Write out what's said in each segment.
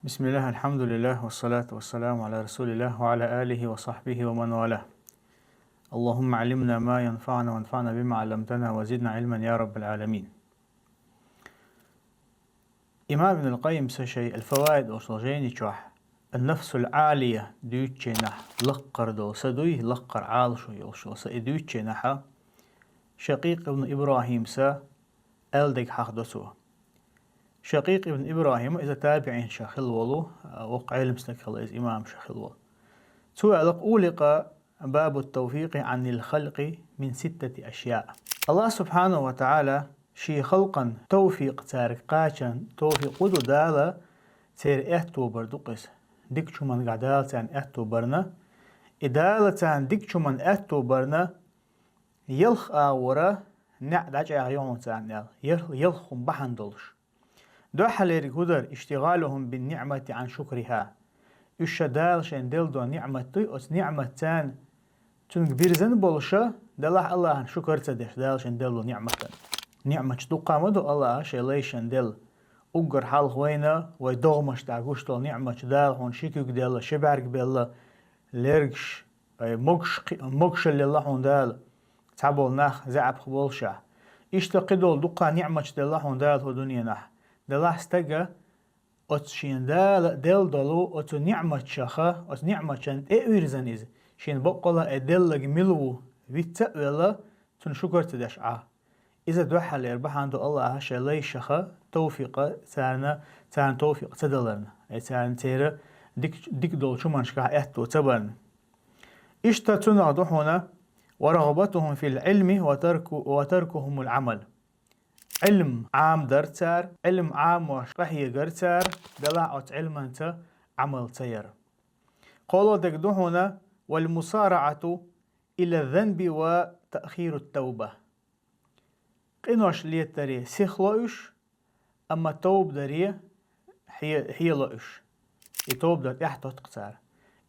بسم الله الحمد لله والصلاة والسلام على رسول الله وعلى آله وصحبه ومن والاه. اللهم علمنا ما ينفعنا وانفعنا بما علمتنا وزدنا علما يا رب العالمين. إمام ابن القيم سشي الفوائد أصلجيني شوح النفس العالية دوتشي نح لقر دو سدوي لقر عالشو يلشو سإدوتشي نحا شقيق ابن إبراهيم سا ألدك حق دسوه. شقيق ابن إبراهيم إذا تابعين شخل ولو وقع علم استكخل إذا إمام شخل ولو أولق باب التوفيق عن الخلق من 6 أشياء. الله سبحانه وتعالى شي خلقا توفيق تارك قاشا توفيق ودو دالا تير اهتو بردقس ديك شو من قعدال تان اهتو برنا إدالة تان ديك شو من اهتو برنا يلخ آورا نعد عجع عيون تان يلخم بحن دولش دو حلير قدر اشتغالهم بالنعمة عن شكرها يشدال شين دل دو نعمة أس نعمة تان تنك بيرزن بولشا دلح الله شكر تدش دال شين دل دو نعمة تدقى مدو الله شي شين دل أقر حال خوينا ويدوغمش تاقوش دل نعمة دال هون شكيك دل شبارك بالله ليرقش مقش اللي الله هون دال تعبول ناخ زعب خبولشا اشتقدول دقى نعمة دل هون دال هو دنيا ناح دلح استجا أتشين دل دلو أتو نعمة شخا أت نعمة شن إيرزن إز شين بقلا أدلج ملو بيتقبل تن شكر تدشعه إذا دوحل يربح عند الله شلي شخا توفيق تان توفيق تدلرنا أي تان تير ديك دول شو منشكا إحتو تبرن إشتتنا ضحونا ورغبتهم في العلم وتركهم العمل. علم عام درتار علم عام وشرحي قرتار دلعت علما انت عمل تير. قولوا دقدوهنا والمسارعة إلى الذنب وتأخير التوبة. قنوش ليه تري سيخلوش أما توب دريه هي لوش يتوب در يحتو تقتار.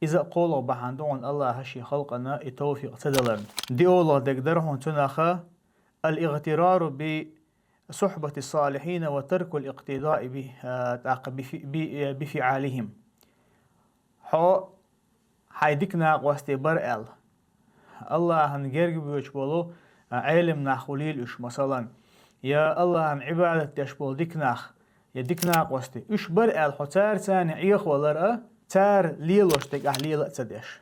إذا قولوا بحندون الله هشي خلقنا يتوفيق تدلرن دي أولا دقدرهن تناخا الاغترار صحبة الصالحين وترك الاقتداء بفعالهم حيدكنا قوستي برئل الله هنجرق بيوشبولو علم ناخوليل اش مثلا يا الله هن عبادة يشبول ديكناخ يا ديكناخ قوستي اش برئل حتار تاني عيخ ولرأ تار ليلوش تك احليل تدش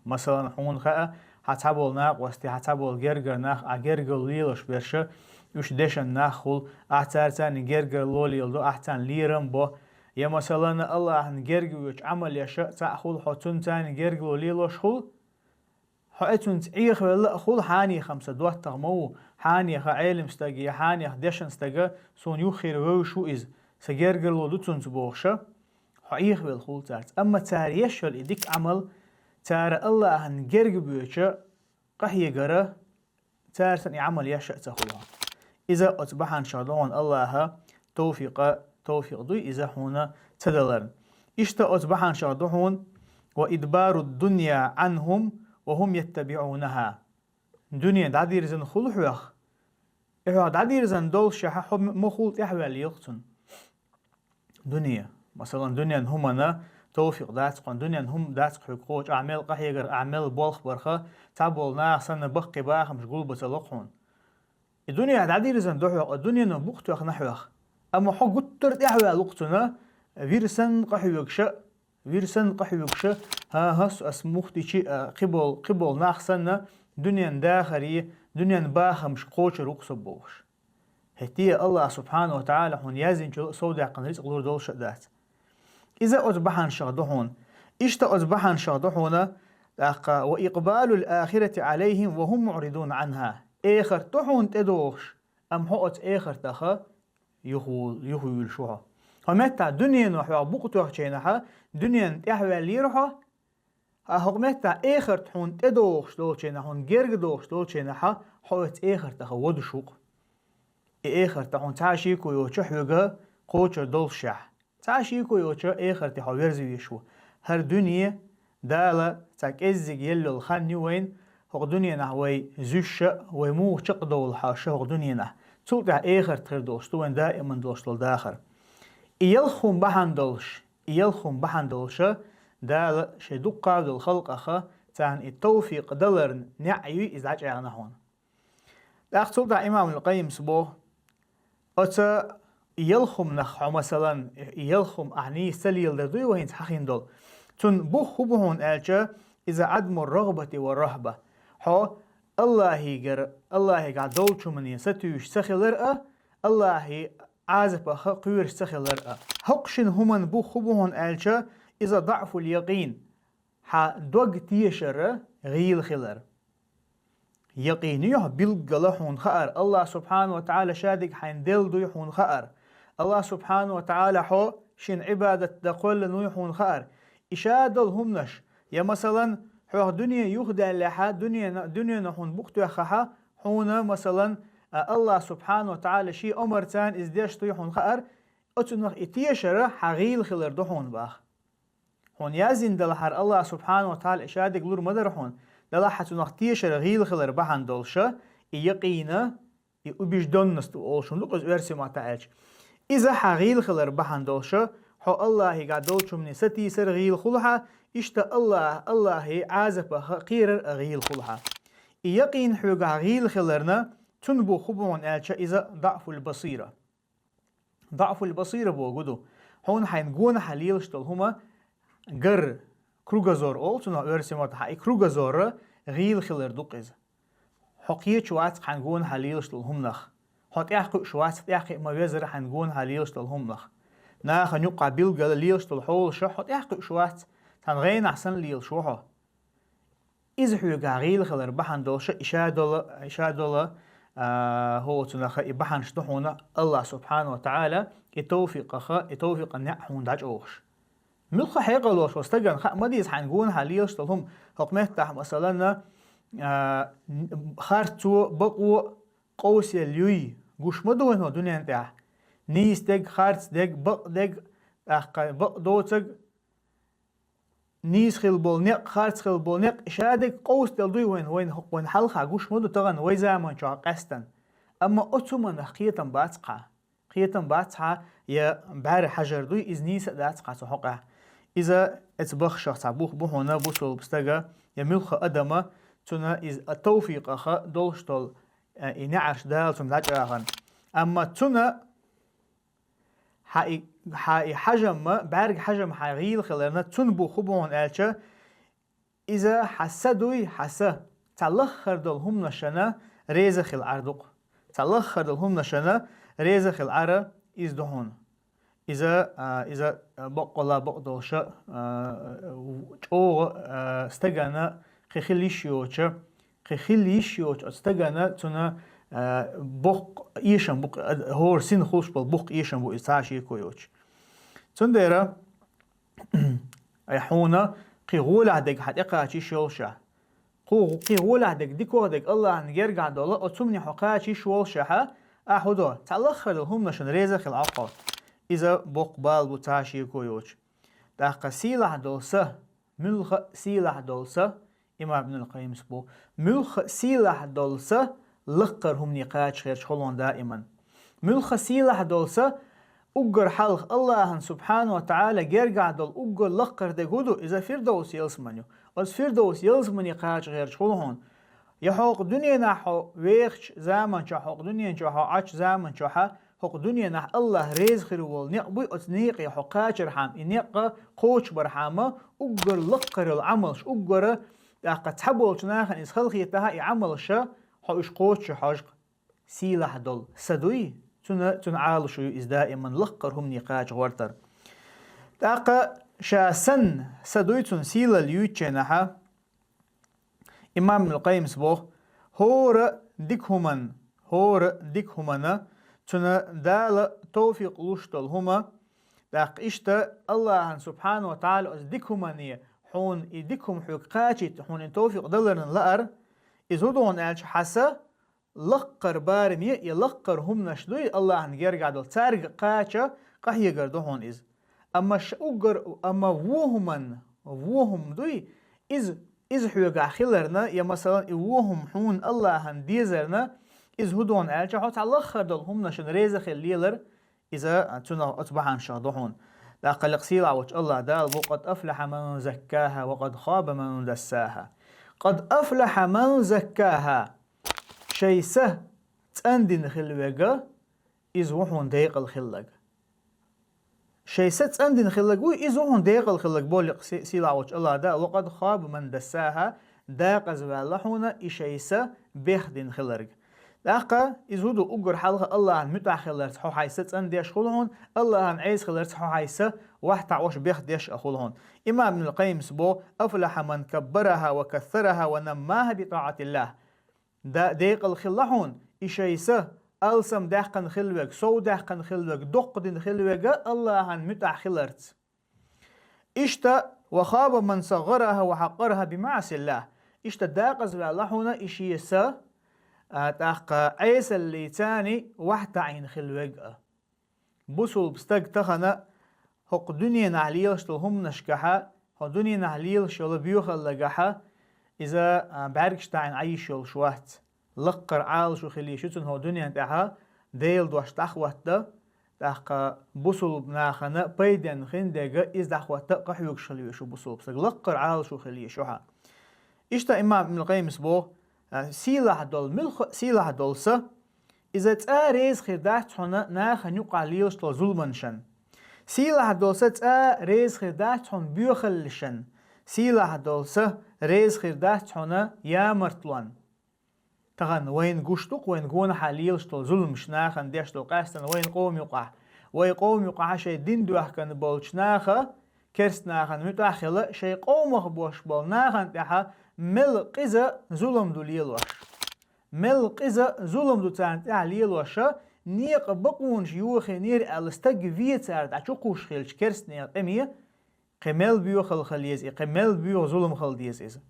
مثلا حون خاء حتابول ناق وستي حتابول جرجر ناخ اجرجر ليلوش برشا يوش دشن ناخول احتارتان جرجر لول يلدو احتان ليرم بو يا مثلا الله نجرجر ويش عمل يشاء تاخول حتون تاني جرجر ليلوش خول حتون تعيخ ولا خول حاني 5 دوات تغمو حاني خا علم استجي حاني دشن استجا سون يخير وشو از سجرجر لو دوتون تبوخشا حيخ بالخول تارت اما تاريش الاديك عمل تار الله نجرجر ويش قحي جرا تارتني عمل يشاء تخولها إذا أتبحن شادون الله توفيق دوي إذا هنا تدلرن إشتا أتبحن شادون وإدبار الدنيا عنهم وهم يتبعونها دنيا دادير زن خلوح دادير زن دول شحا مخلط يحوال يقتن دنيا مثلا دنيا همنا توفيق داتقن دنيا هم داتق حقوق أعمال قحيقر أعمال بولخ برخا تابول ناخسن بقي باخ مش قلبة لقحون الدنيا عدير زن دوحوق الدنيا نبوقت وخ نحوخ اما حق قطر دعوة لقتنا فيرسن قحيوكش ها هس اسموختي شي قبل ناخسن دنيا داخري دنيا باخ مش قوش رقص بوش هتي الله سبحانه وتعالى هون يازن سودع قنريس قلور دول شدات اذا اصبحن شغدهون اشتا اصبحن شغدهون واقبال الاخرة عليهم وهم معرضون عنها اخر تحون تدوش ام حقت اخر تخا يخول شوها همتا دنيا نحو بوقتو چينها دنيا يحوى ليرها همتا اخر تحون تدوش دول چينهون گرگ دوش دول چينها حقت اخر تخا ودشوق اخر تحون تعشيكو يوچحوغا قوچ دول شح تعشيكو يوچ اخر تحو ورزي يشو هر دنيا دالا تاك ازيق يلو الخاني وين هو دنيا نحوي زوش ومو تقدول حاشة هو دنيا نح تلقى آخر تردوش توين دائما دوش داخر يلخون بحن دولش يلخم بحن دولشة دال شدقة بالخلق أخا تان التوفيق دلر نعيو إزعاج أغنى هون أقصد دا إمام القيم سبوه أتا يلخم نخ مثلا يلخم أعني سليل دردوي وهين تحقين دول تن بوخ بهون ألجا إذا عدم الرغبة والرهبة حو الله قاعد دول شو مني ستوش سخلر الله عازب قوير سخلر حقشن همن بوخ بهون ألجا إذا ضعف اليقين ح دوغ تيشر غيل خلر يقينيه بالقلا حون خأر الله سبحانه وتعالى شادق حين دل دوي حون خأر الله سبحانه وتعالى حو شن عبادة دقل نوي حون خأر إشادل همنش يا مثلا حو دنيا يخدع لها دنيا نحون بوقتو خها حون مثلا الله سبحانه وتعالى شي أمرتان إزديش توي حون خأر أتنخ إتيشر حغيل خلر دو حون باخ حون يازين دلحر الله سبحانه وتعالى إشادق لور مدر حون دلا حتى نختيش رغيل خلر بحن دولشة يقينا يبيش دونست أولشون لقز ورسي ما تعالج إذا حغيل خلر بحن دولشة حو الله قاعد دولشو من ستي سر غيل خلها إشتا الله عازب قير غيل خلها يقين حو غيل خلرنا تنبو خبون ألشة إذا ضعف البصيرة بوجودو هون حينقون حليل شتل هما قر كروغازور أولتنا ورسمات حقي كروغازور غيل خلر دوقز حقية شوات حنقون حليل شتل هم نخ حق يحقق شوات يحقق ما يزر حنقون حليل شتل هم نخ ناخ نقع بيلقى ليل شتل حول شح يحقق شوات تنغين أحسن ليل شوحه إذا حيقع غيل خلر بحن دولش إشادولا هو تنخ إبحن شتحونا الله سبحانه وتعالى التوفيق النعحون داج أوش ملخ حقيقة لوش واستجن مديس حنقون حليش تلهم حكمتها مثلا خارتو بقو قوس اليوي قوش مدوين هو دنيا انتاح نيس دق خارت دق بق دق بق دوتق نيس خيل بولنق خارت خيل بولنق شادق قوس دلدوي وين حلقة قوش مدو تغن ويزامن شو قستن اما اتومن خيتم باتقع يا بار حجر دوي از نيس داتقع حقه إذا اتبخ شخص عبوخ بوهنا بوصل بستجا يملخ أدمه تنا إز التوفيق أخا دولشتل ينعش دال تملاج أخن أما تنا حي حجم بارج حجم حغيل خلرنا تنبو خبون ألشة إذا حسدوي حسا تلخر دلهم نشنا ريزخ العردق تلخر دلهم نشنا ريزخ العرا إز دهون إذا بقلا بقدوشة أو استجنا خليشيوش استجنا تنا بق يشم بق هور سين خوش بالبق يشم بو إستعشي كويوش تنديرا أيحونا قيغول عدك حدقة شيشولشة قيغول عدك ديكو عدك الله نجرجع دولا أتمني حقاش شيشولشة أحدا تلخر هم نشن ريزخ العقل إذا بقبال بتاشي كويوش داقة سيلح دولسة ملخ سيلح دولسة إمام ابن القيم سبو ملخ سيلح دولسة لقر هم نقاش خير شخلون دائما ملخ سيلح دولسة أقر حلق الله سبحانه وتعالى جرجع دول أقر لقر دقودو إذا فردوس يلسمنيو أز فردوس يلسمني قاش غير شخلون يحوق دنيا نحو ويخش زامن شحوق دنيا شحو عش زامن شحا حق دنيا نح الله ريز خيرول نقبي أتنيق يحقاش رحم إنيق قوش برحمة أقر لقر العملش أقر أقا تحبول شناخن إز خلقيتها يعملش حوش قوش حوش سيلح دول سدوي تنعالشو إز دائما لقر هم نقاش غورتر أقا شاسن سدوي تنسيل اليوتشنها إمام القيم سبوه هور ديكهمن تنا دال توفيق لوشتل هما داق إشتا الله سبحانه وتعالى أز ديكهمنية حون إديكهم حقاتي حون توفيق دلرن لأر إزودون ألش حسا لقر بارمي يلقر هم نشدوي الله نجرجع دل تارج قاتشا قهي جردهون إز أما شؤجر أما وهم دوي إز حيوجع خلرنا يا مثلا وهم حون الله ديزرنا إز هدون ألش حتى لقر دل هم نشن ريزخ الليلر إذا تنا أتبعن شهدهون لا قلق سيلا وش الله دال قد أفلح من زكاها وقد خاب من دساها. قد أفلح من زكاها شي سه تأندين خلوغا إز وحون ديق الخلق. شي سه تأندين خلق إز وحون ديق الخلق بولق سيلا وش الله دال وقد خاب من دساها داق زوالحونا إشي سه بيخدين خلق. لاقا إزودو أقر حلقة الله عن متع خلرت حو حيسة تأنديش خلهون الله عن عيس خلرت حو حيسة واحد عوش بيخديش أخلهون. إمام ابن القيم سبو أفلح من كبرها وكثرها ونماها بطاعة الله. دا ديق الخلحون إشيسة ألسم داقن خلوك سو داقن خلوك دقدن خلوك الله عن متع خلرت. إشتا وخاب من صغرها وحقرها بمعصي الله. إشتا داقز لحونا إشيسة تاق عيس اللي تاني واحد عين خلوق بوصل بستق تخنا هق دنيا نعليل شتلهم نشكحا هو دنيا نعليل شل بيوخل لقحا إذا بعركش تعين عيش شل شوات لقر عال شو خلي شتن هو دنيا تاعها ديل دوش تخوات تاق بوصل بناخنا بيدن خندق إز تخوات قحيوك شلي شو بوصل بستق لقر عال شو خلي شوها إشتا إمام ابن القيم سبو سيلاح دول ملخ سيلاح دولسا إذا تأريز خدات هنا ناخ نقع ليش تو ظلمنشن سيلاح دولسا تأريز خدات هن بيخلشن سيلاح دولسا ريز خدات هنا يا مرتلان تغن وين قشتق وين قونا حليلش تو ظلمش ناخ نديش تو قاستن وين قوم يقع وين قوم يقع شيء دين دوح كان بولش ناخ كرس ناخ متأخلة شيء قوم خبوش بول ناخ انتها مل قزا ظلم دو ليلوش مل قزا ظلم دو تانتع ليلوش نيق بقونش يوخي نير الستق فيتارد عشقوش خيلش كرس نير امية قمل بيو خل خليز قمل بيو ظلم خل ديز إذا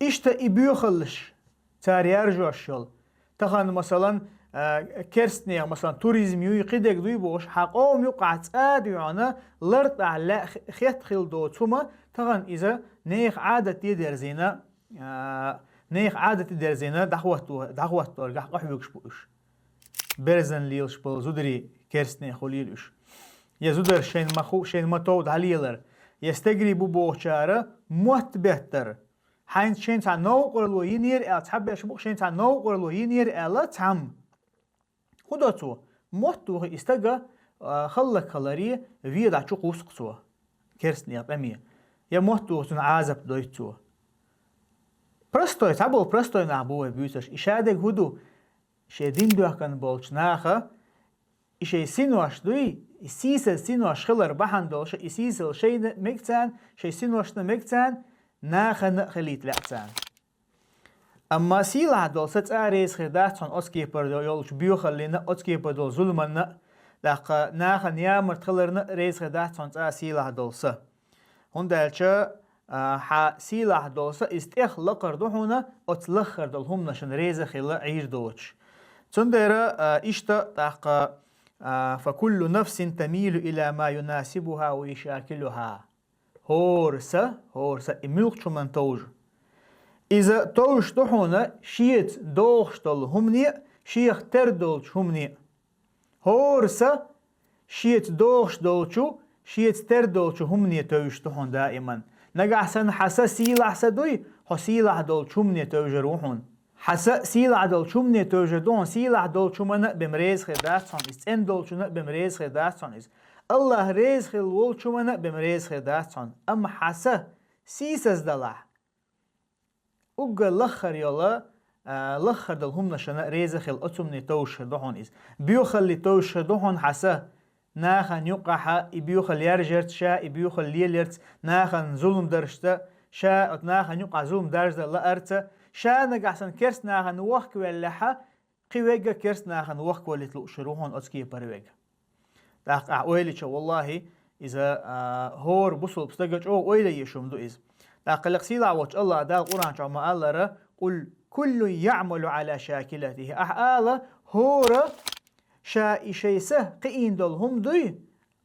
إشتا إبيو خلش تاريار جوشل تخان مثلا كرس نير مثلا توريزم يوي قدق دوي بوش حقوم يقع تاد يعنا لرط على خيط خل دو توما تغن إذا نيخ عادة يدير زينة نيخ عادة يدير زينة دعوة رجع قحويكش بوش برزن ليلش بول زودري كرسني خليلش يا زودر شين مخو شين متود عليلر يستجري بوشارة موت بهتر حين شين تاع نو قرلو ينير تحب يشبق شين تاع نو قرلو ينير ألا تعم خداتو موتو استجا خلك خلري في دعشو قوسقتو كرسني أمية يا موتو تنعازب دويتو برستوي تعبو برستوي نعبوه بيوتش إشادك هدو شدين دوه كان بولش ناخا إشي سينوش دوي إسيسل سينوش خلر بحن دولش إسيسل شي مكتان شي سينوش مكتان ناخا نخليت لعتان أما سيلا دول ست آريز خداتون أسكيبر دول يولش بيوخلينا أسكيبر دول ظلمنا لقا ناخا نيامر تخلرنا ريز خداتون سيلا دول سه هندالشا سيلا دول سه استيخ لقر دوحونا أتلخر دول هم نشن ريز خلا عير دوش تندر إشتا تاقا فكل نفس تميل إلى ما يناسبها ويشاكلها هورسا إملق شو من توج إذا توج تحونا شيت دوغشتل همني شيخ تردولش همني هورسا شيت دوغشتلشو شيت تردولش همني توج تحون دائما نقع سن حسا سيلع سدوي حسيلع دولش همني توج روحون حسا سيلع دولش همني توج دون سيلع دولش من بمريز خداتون إن دولش بمريز خداتون الله ريز خل ولش من بمريز خداتون أما حسا سيسز دلع أقل لخر يلا لخر دلهم نشنا ريز خل أتمني توش دهون إز بيوخل توش دهون حسا ناخن يقحا يبيوخل يرجرت شا يبيوخل ليلرت ناخن ظلم درشتا شا ناخن يقع ظلم درجة لا أرتا شا نقحسن كرس ناخن وخك واللحا قيوغا كرس ناخن وخك واللي روحون أتكي بريوغا تاقع أويلي والله إذا هور بصل بستقج أو أويلي يشوم دو إز تاقلق سيلا وش الله دال قرآن شعما الله قل كل يعمل على شاكلته أحالا هور شا إشيسه قئين دولهم دوي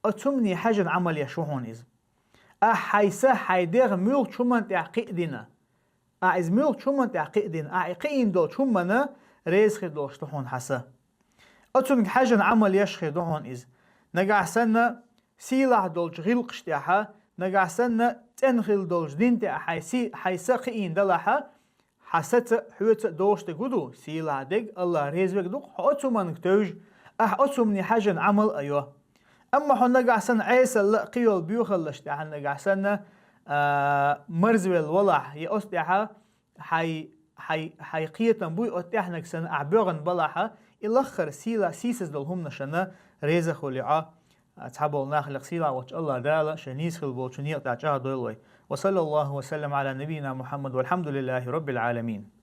أتمني حاجة عمل يشوحون إز أحيسه حيديغ ملوك شمان تعقيدنا إز ملوك شمان تعقيدنا قئين دول شمنا ريز خدوش تحون حسا أتمني حاجة عمل يشخدوهون إز نقع سنة سيلا دولج غلقش تاعها نقعسن تنخل دولج دين تاع حيسقين دلها حست حوت دوشت قدو سيلا دق الله ريزبك دوق حوتو من كتوج أحوتو من حاجة عمل أيوه أما حنا قعسن عيسى لا قيول بيوخلش تاعنا قعسن مرزويل ولا يأستيها حي قيتن بوي أتيحنا كسن أعبغن بلاها إلاخر سيلا سيسز دلهم نشنا ريزة خليعة تحبوا ناخلق سيلا وش الله دالا شنيس خلبو شنيق تاعجها دولوي وصلى الله وسلم على نبينا محمد والحمد لله رب العالمين.